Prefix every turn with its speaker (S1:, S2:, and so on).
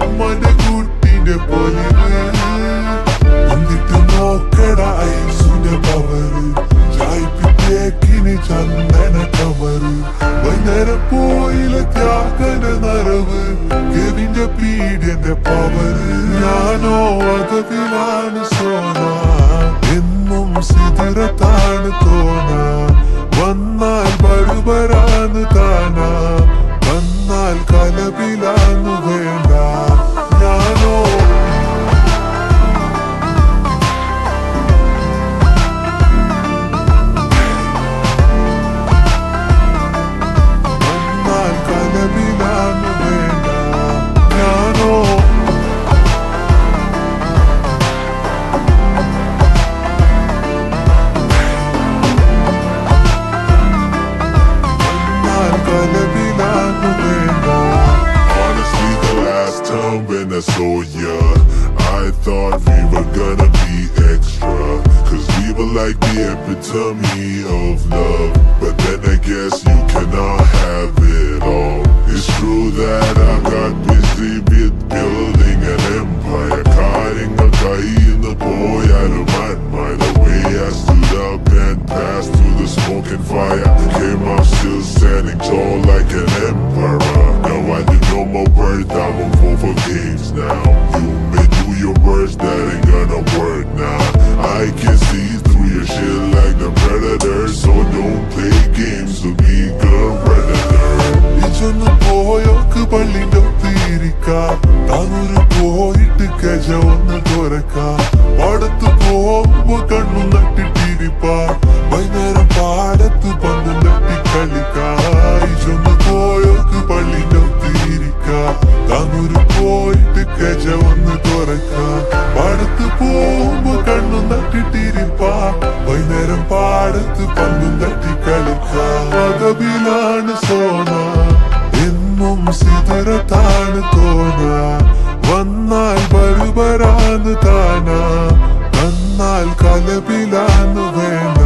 S1: ഉമ്മന്റെ കുട്ടിന്റെ പൊലിവ് എന്നിട്ട് നോക്കട ഐസുന്റെ പവറ് ചായ്പിത്തേക്കിന് ചന്ദന കവറ് വൈകുന്നേരം പോയില ത്യാഗന്റെ നിറവ് കെവിന്റെ പീഡിയന്റെ പവറ് ഞാനോ അതവിലാണ് സോന എന്നും സിതറത്താണ് തോന്ന വന്നാൽ ബരുബരാന്ന് താനാ വന്നാൽ കലപിലാന്ന് വേണ്ട ഞാനോ വന്നാൽ കലപിലാന്ന് വേണ്ട ഞാനോ when I saw ya, I thought we were gonna be extra, cause we were like the epitome of love. But then I guess you cannot have it all. It's true that I got busy with building an empire, cutting a guy in the boy out of my mind. The way I stood up and passed through the smoke and fire, came up still standing tall like an emperor. Now I do know my worth, I'm on for games now. You may do your worst, that ain't gonna work now. I can see through your shit like the predator, so don't play games with me, girl, predator. ഇച്ചൊന്ന് പോയോക്ക് പള്ളിന്റെ ഒത്തിരിക്കാം താനൊരു പോയിട്ട് കജ ഒന്ന് തുറക്കാം പാടത്ത് പോകുമ്പോ കണ്ണും നട്ടിട്ടിരിപ്പാ വൈകുന്നേരം പാടത്ത് പന്തും തട്ടി കളിക്കാം ഇച്ചൊന്ന് പോയോക്ക് പള്ളിന്റെ ഒത്തിരിക്കാം താനൊരു പോയിട്ട് കജ ഒന്ന് തുറക്കാം പാടത്ത് പോകുമ്പോ കണ്ണും നട്ടിട്ടിരിപ്പാ വൈകുന്നേരം പാടത്ത് പന്തും തട്ടി കളിക്കാം പകവിലാണ് സോന എന്നും സിതറത്താണ് തോന്ന വന്നാൽ ബരുബരാന്ന് താനാ വന്നാൽ കലപിലാന്ന് വേണ്ട